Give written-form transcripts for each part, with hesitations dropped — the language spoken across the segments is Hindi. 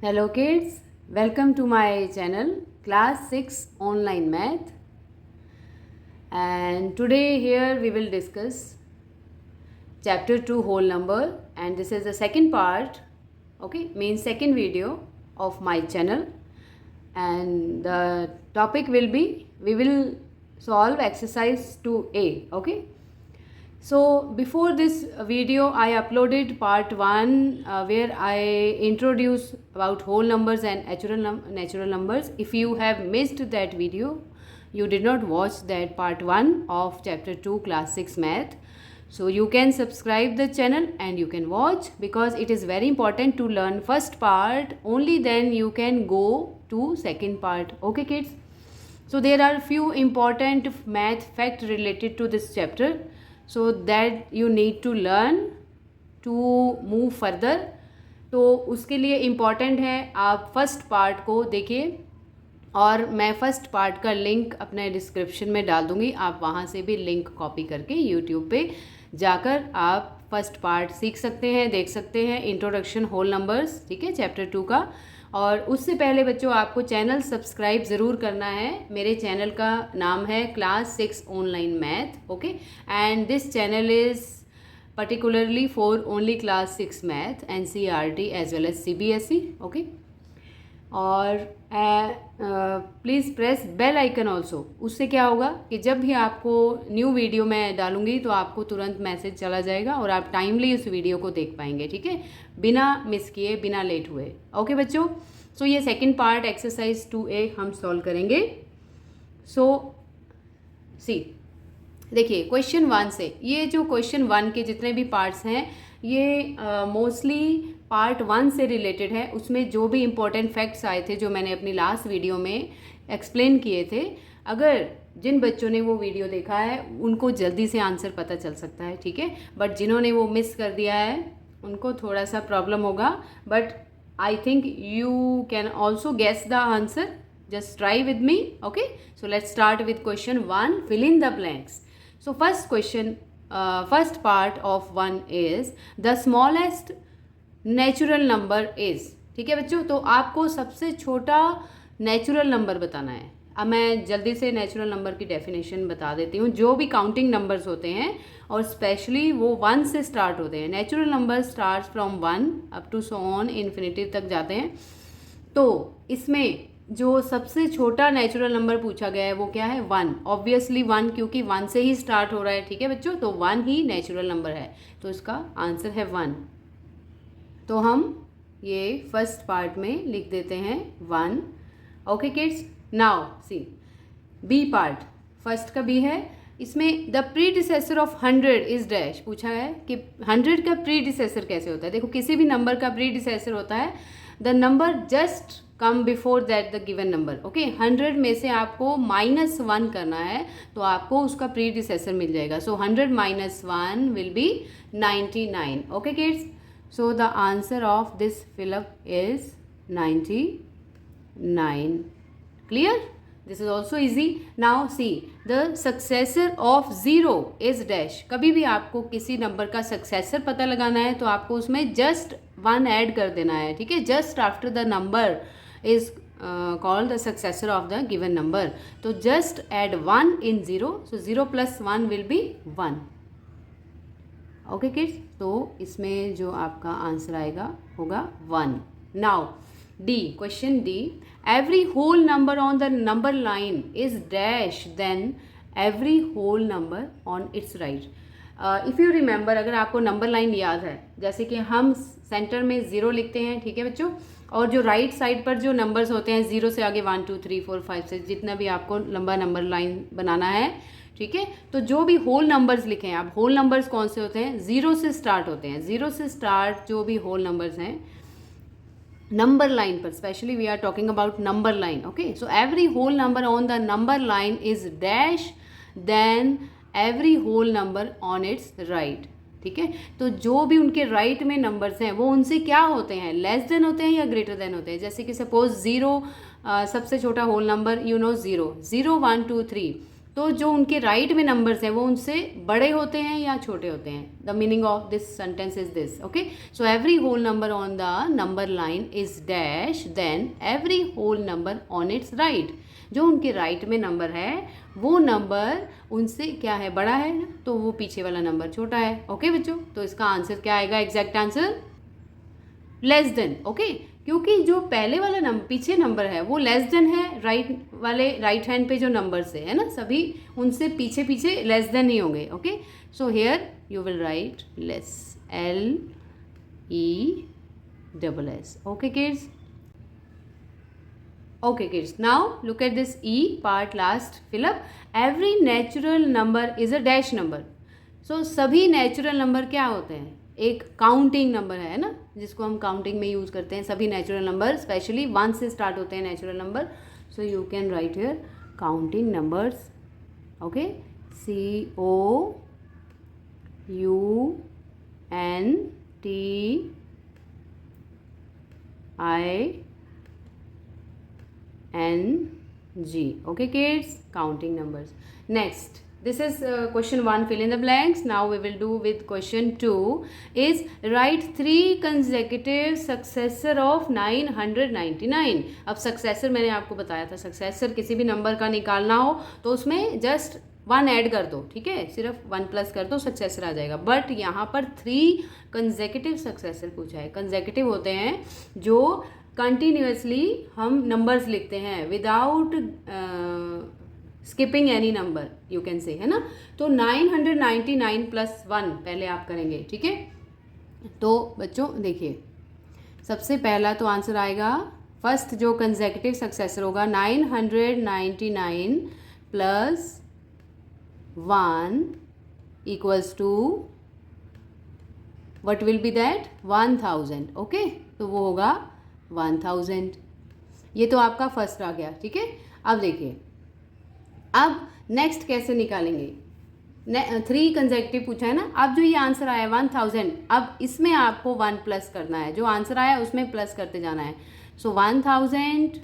Hello kids, welcome to my channel Class 6 Online Math, and today here we will discuss chapter 2 whole number, and this is the second part, okay, means second video of my channel, and the topic will be we will solve exercise 2a, okay. So before this video I uploaded part 1 where I introduce about whole numbers and natural numbers. If you have missed that video, you did not watch that part 1 of chapter 2 class 6 math, so you can subscribe the channel and you can watch, because it is very important to learn first part, only then you can go to second part, okay kids. So there are few important math fact related to this chapter, so that you need to learn to move further. तो उसके लिए इम्पॉर्टेंट है आप फर्स्ट पार्ट को देखिए, और मैं फ़र्स्ट पार्ट का लिंक अपने डिस्क्रिप्शन में डाल दूँगी, आप वहाँ से भी लिंक कॉपी करके यूट्यूब पे जाकर आप फर्स्ट पार्ट सीख सकते हैं, देख सकते हैं, इंट्रोडक्शन होल नंबर्स, ठीक है, चैप्टर 2 का। और उससे पहले बच्चों आपको चैनल सब्सक्राइब ज़रूर करना है। मेरे चैनल का नाम है class 6 online math, okay, and this channel is particularly for only class 6 math, NCERT as well as CBSE, okay. और please press bell icon also, उससे क्या होगा कि जब भी आपको न्यू वीडियो मैं डालूंगी तो आपको तुरंत मैसेज चला जाएगा और आप टाइमली उस वीडियो को देख पाएंगे, ठीक है, बिना मिस किए, बिना लेट हुए, ओके बच्चों। सो ये सेकंड पार्ट एक्सरसाइज 2A हम सॉल्व करेंगे। सो सी देखिए क्वेश्चन 1 से, ये जो क्वेश्चन 1 के जितने भी पार्ट्स हैं ये मोस्टली पार्ट 1 से रिलेटेड है। उसमें जो भी इम्पोर्टेंट फैक्ट्स आए थे जो मैंने अपनी लास्ट वीडियो में एक्सप्लेन किए थे, अगर जिन बच्चों ने वो वीडियो देखा है उनको जल्दी से आंसर पता चल सकता है, ठीक है, बट जिन्होंने वो मिस कर दिया है उनको थोड़ा सा प्रॉब्लम होगा, but I think you can also guess the answer, just try with me, okay. So let's start with question 1, fill in the blanks. So first question, first part of 1 is the smallest natural number is, ठीक है बच्चों। तो आपको सबसे छोटा नेचुरल नंबर बताना है। अब मैं जल्दी से नेचुरल नंबर की डेफिनेशन बता देती हूँ। जो भी काउंटिंग नंबर्स होते हैं और स्पेशली वो 1 से स्टार्ट होते हैं, natural number start from 1 up to so on infinity तक जाते हैं। तो इसमें जो सबसे छोटा नेचुरल नंबर पूछा गया है वो क्या है? 1, ऑब्वियसली 1, क्योंकि 1 से ही स्टार्ट हो रहा है, ठीक है बच्चों, तो 1 ही नेचुरल नंबर है, तो इसका आंसर है 1। तो हम ये फर्स्ट पार्ट में लिख देते हैं 1, okay kids. Now see B part, first का बी है, इसमें the predecessor of 100 is dash पूछा है कि 100 का प्रीडिसेसर कैसे होता है। देखो किसी भी नंबर का प्रीडिसेसर होता है the number just come before that the given number, okay. 100 में से आपको -1 करना है तो आपको उसका प्रीडिसेसर मिल जाएगा। सो 100 - 1 will B 99, okay kids. So the answer of this fill up is 99, clear? This is also easy. Now see the successor of 0 is dash. कभी भी आपको किसी नंबर का सक्सेसर पता लगाना है तो आपको उसमें जस्ट 1 ऐड कर देना है, ठीक है, just after the number is called the successor of the given number. तो just add 1 in 0, so 0 plus 1 will be 1, okay kids। तो इसमें जो आपका आंसर आएगा होगा 1। now D, question D, every whole number on the number line is dash then every whole number on its right। If you remember, अगर आपको नंबर लाइन याद है, जैसे कि हम सेंटर में 0 लिखते हैं, ठीक है बच्चों, और जो राइट साइड पर जो नंबर्स होते हैं 0 से आगे 1 2 3 4 5 6 जितना भी आपको लंबा नंबर लाइन बनाना है, ठीक है, तो जो भी होल नंबर्स लिखे हैं आप, होल नंबर्स कौन से होते हैं? 0 से स्टार्ट होते हैं। 0 से स्टार्ट जो भी होल नंबर्स हैं नंबर लाइन पर, specially we are talking about number line, okay. So every whole number on the number line is dash then every whole number on its right, ठीक है। तो जो भी उनके राइट में नंबर्स हैं वो उनसे क्या होते हैं? लेस देन होते हैं या ग्रेटर देन होते हैं। जैसे कि सपोज 0 सबसे छोटा होल नंबर, यू नो 0 0 1 2 3, तो जो उनके राइट में नंबर्स हैं वो उनसे बड़े होते हैं या छोटे होते हैं. The meaning of this sentence is this. Okay, so every whole number on the number line is dash then every whole number on its right. जो उनके राइट में नंबर है वो नंबर उनसे क्या है, बड़ा है ना, तो वो पीछे वाला नंबर छोटा है. ओके बच्चों, तो इसका आंसर क्या आएगा, exact answer less than. Okay, क्योंकि जो पहले वाला नंबर पीछे नंबर है वो लेस देन है राइट वाले, राइट हैंड पे जो नंबर से है ना, सभी उनसे पीछे पीछे लेस देन ही होंगे. Okay, so here you will write less, LESS. Okay kids. Okay kids, now look at this E part last fill up. Every natural number is a dash number. So सभी नेचुरल नंबर क्या होते हैं, एक काउंटिंग नंबर है ना, जिसको हम काउंटिंग में यूज़ करते हैं. सभी नेचुरल नंबर स्पेशली 1 से स्टार्ट होते हैं natural number. So you can write here counting numbers. Okay, COUNTING. Okay kids, counting numbers. Next, this is question 1, fill in the blanks. Now we will do with question 2 is write 3 consecutive successor of 999. अब successor मैंने आपको बताया था, successor किसी भी नंबर का निकालना हो तो उसमें जस्ट 1 ऐड कर दो, ठीक है, सिर्फ 1 प्लस कर दो, सक्सेसर आ जाएगा. बट यहाँ पर 3 कंसेक्यूटिव सक्सेसर पूछा है. कंसेक्यूटिव होते हैं जो कंटिन्यूसली हम नंबर्स लिखते हैं without skipping any number, you can say, है ना. तो 999 प्लस 1 पहले आप करेंगे, ठीक है. तो बच्चों देखिए, सबसे पहला तो आंसर आएगा, फर्स्ट जो कंसेक्यूटिव सक्सेसर होगा 999 plus 1 equals to what will be that, 1000. Okay, तो वो होगा 1000. ये तो आपका फर्स्ट आ गया, ठीक है. अब देखिए, अब नेक्स्ट कैसे निकालेंगे. 3 कंसेक्यूटिव पूछा है ना. अब जो ये आंसर आया 1000, अब इसमें आपको 1 प्लस करना है. जो आंसर आया उसमें प्लस करते जाना है. सो 1000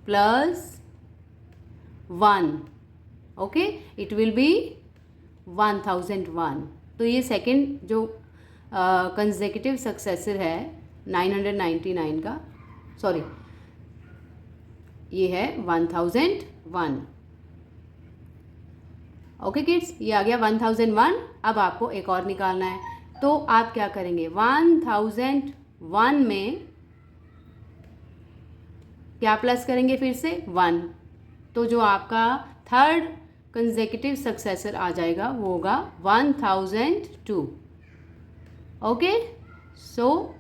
plus 1, okay, it will be 1001. तो ये सेकेंड जो कंसेक्यूटिव सक्सेसर है 999 का, सॉरी ये है 1001. ओके किड्स, ये आ गया 1001. अब आपको एक और निकालना है. तो आप क्या करेंगे, 1001 में क्या प्लस करेंगे, फिर से 1. तो जो आपका थर्ड कंसेक्यूटिव सक्सेसर आ जाएगा वो होगा 1002. ओके, सो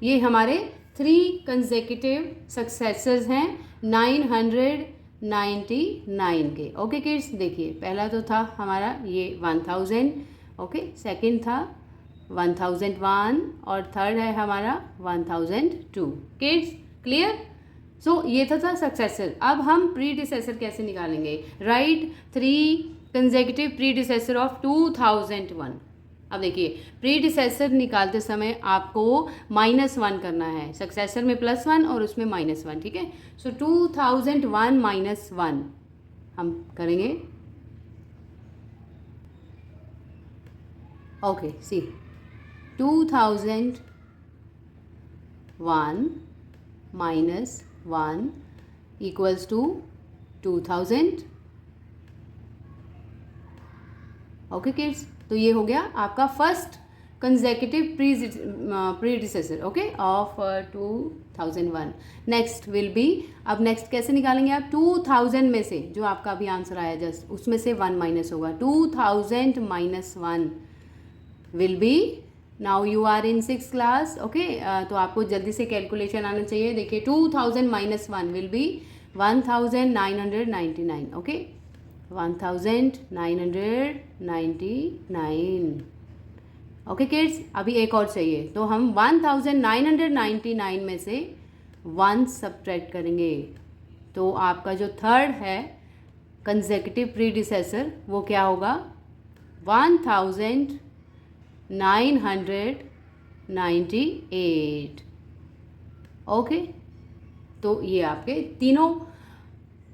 ये हमारे 3 कंसेक्यूटिव सक्सेसर्स हैं 999 के. ओके किड्स, देखिए पहला तो था हमारा ये 1000, ओके, सेकंड था 1001 और थर्ड है हमारा 1002. Kids clear. सो ये था सक्सेसर. अब हम प्रीडिसेसर कैसे निकालेंगे, राइट 3 कंसेक्यूटिव प्रीडिसेसर ऑफ 2001. अब देखिए, प्रीडिसेसर निकालते समय आपको -1 करना है, सक्सेसर में +1 और उसमें -1, ठीक है. सो 2001 - 1 हम करेंगे. Okay, see 2001 - 1 equals to 2000. Okay kids, तो ये हो गया आपका first consecutive predecessor, okay, of 2001. Next will be, अब नेक्स्ट कैसे निकालेंगे आप, 2000 में से जो आपका अभी आंसर आया जस्ट, उसमें से 1 माइनस होगा. 2000 - 1 will be, now you are in 6th class, okay, तो आपको जल्दी से कैलकुलेशन आना चाहिए. देखिए 2000 - 1 will B 1999, okay, 1999. Okay kids, अभी एक और चाहिए, तो हम 1999 में से 1 सब्ट्रैक्ट करेंगे. तो आपका जो थर्ड है कंसेक्यूटिव प्रीडिसेसर वो क्या होगा, 1998. ओके, तो ये आपके तीनों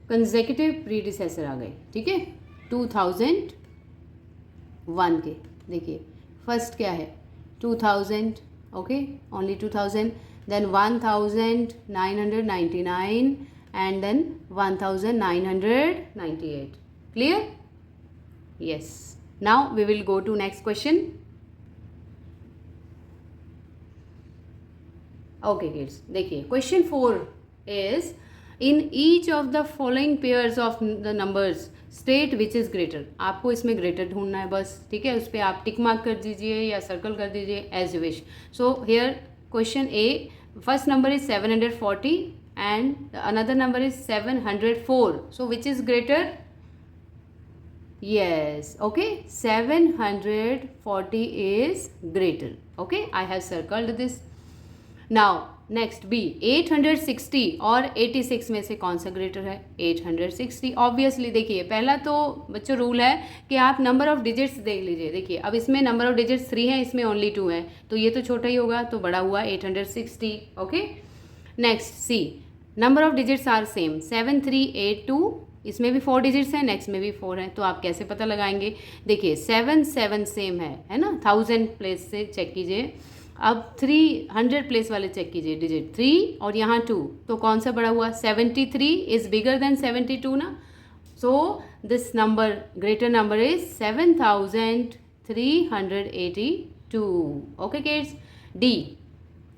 कंसेक्यूटिव प्रीडिसेसर आ गए, ठीक है, 2001 के। देखिए फर्स्ट क्या है 2000, okay, only 2000, then 1999 and then 1998. Clear? Yes. Now we will go to next question. Okay kids, देखिए question 4 is in each of the following pairs of the numbers state which is greater. आपको इसमें greater ढूंढना है बस, ठीक है, उस पर आप टिक मार्क कर दीजिए या सर्कल कर दीजिए as you wish. So here question A, first number is 740 and another number is 704. So which is greater? Yes, okay, 740 is greater. Okay, I have circled this. Now next B, 860 और 86 में से कौन सा ग्रेटर है? 860 ऑब्वियसली। देखिए पहला तो बच्चों रूल है कि आप नंबर ऑफ डिजिट्स देख लीजिए। देखिए अब इसमें नंबर ऑफ डिजिट्स 3 है, इसमें ओनली 2 है, तो ये तो छोटा ही होगा, तो बड़ा हुआ 860. Okay, next C, number of digits are same 7382, इसमें भी 4 डिजिट्स हैं, नेक्स्ट में भी 4 है, तो आप कैसे पता लगाएंगे? देखिए 7 7 सेम है ना, 1000 प्लेस से चेक कीजिए। अब 300 प्लेस वाले चेक कीजिए, डिजिट 3 और यहाँ 2, तो कौन सा बड़ा हुआ? 73 इज बिगर देन 72 ना, so this number greater number is 7382. Okay kids, D.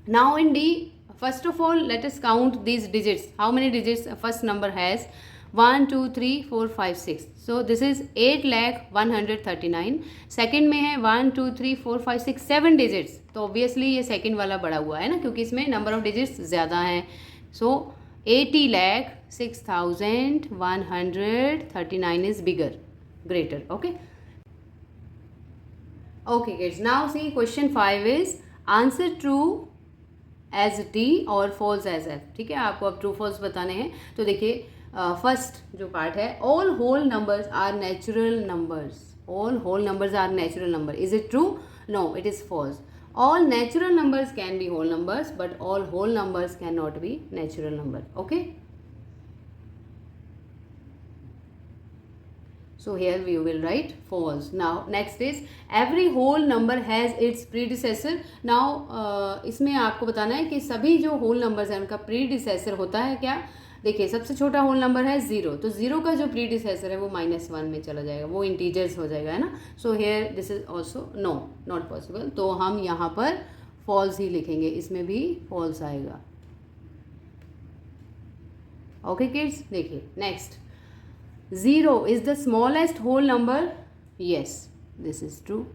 Now in D, first of all let us count these digits. How many digits first number has? 1 2 3 4 5 6. So this is 8,139. Second में है 1 2 3 4 5 6 7 डिजिट्स, तो ऑब्वियसली ये सेकेंड वाला बड़ा हुआ है ना, क्योंकि इसमें नंबर ऑफ डिजिट्स ज़्यादा हैं. So 80,06,139 is bigger, greater. Okay okay kids, now see question 5 is answer true as T और फॉल्स एज एफ. ठीक है, आपको अब ट्रू फॉल्स बताने हैं. तो देखिए फर्स्ट जो पार्ट है, all whole numbers are natural numbers. All whole numbers are natural number. Is it true? No, it is false. All natural numbers can be whole numbers but all whole numbers can not be natural number. Okay, so here we will write false. Now next is every whole number has its predecessor. Now इसमें आपको बताना है कि सभी जो whole numbers हैं उनका predecessor होता है क्या. देखिए सबसे छोटा होल नंबर है 0, तो 0 का जो प्रीडिसेसर है वो -1 में चला जाएगा, वो इंटीजर्स हो जाएगा, है ना. So here this is also no, not possible. तो हम यहाँ पर फॉल्स ही लिखेंगे, इसमें भी फॉल्स आएगा. ओके किड्स, देखिए next, 0 is the smallest whole number. Yes, this is true.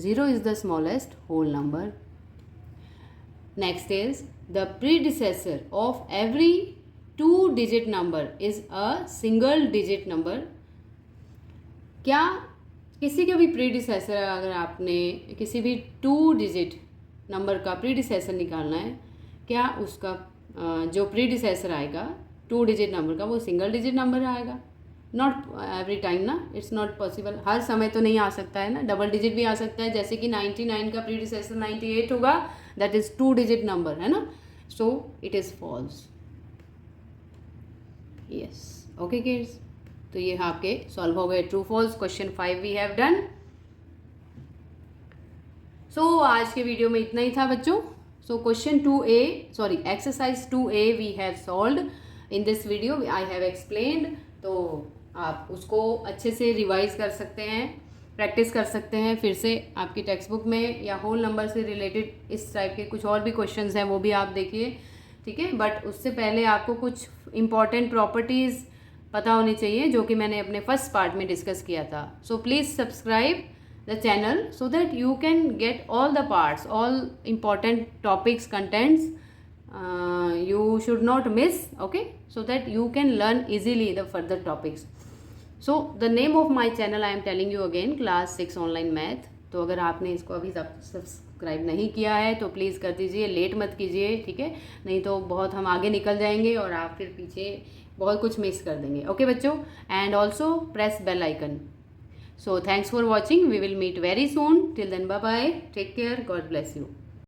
0 is the smallest whole number. Next is the predecessor of every 2-digit number is a single digit number. क्या किसी का भी प्रीडिसेसर, अगर आपने किसी भी 2-digit नंबर का प्रीडिसेसर निकालना है, क्या उसका जो प्रीडिसेसर आएगा 2-digit नंबर का वो सिंगल डिजिट नंबर आएगा? नॉट एवरी टाइम ना, इट्स नॉट पॉसिबल. हर समय तो नहीं आ सकता है ना, डबल डिजिट भी आ सकता है. जैसे कि 99 का प्रीडिसेसर 98 होगा, दैट इज 2-digit नंबर, है ना. So it is false. Yes, okay kids, तो ये आपके सॉल्व हो गए true false. Question 5 we have done. So आज के वीडियो में इतना ही था बच्चों. So question 2A, sorry exercise 2A we have solved in this video. I have explained. तो आप उसको अच्छे से रिवाइज कर सकते हैं, प्रैक्टिस कर सकते हैं फिर से आपकी टेक्स्ट बुक में, या होल नंबर से रिलेटेड इस टाइप के कुछ और भी क्वेश्चंस हैं वो भी आप देखिए. ठीक है, बट उससे पहले आपको कुछ इम्पॉर्टेंट प्रॉपर्टीज़ पता होनी चाहिए जो कि मैंने अपने फर्स्ट पार्ट में डिस्कस किया था. So please subscribe the channel so that you can get all the parts, all important topics, contents you should not miss, okay, so that you can learn easily the further topics. So the name of my channel I am telling you again, class 6 online math. तो अगर आपने इसको अभी सब्सक्राइब नहीं किया है तो प्लीज़ कर दीजिए, लेट मत कीजिए, ठीक है, नहीं तो बहुत हम आगे निकल जाएंगे और आप फिर पीछे बहुत कुछ मिस कर देंगे. ओके बच्चों, and also press bell icon. So thanks for watching. We will meet very soon. Till then, bye bye. Take care. God bless you.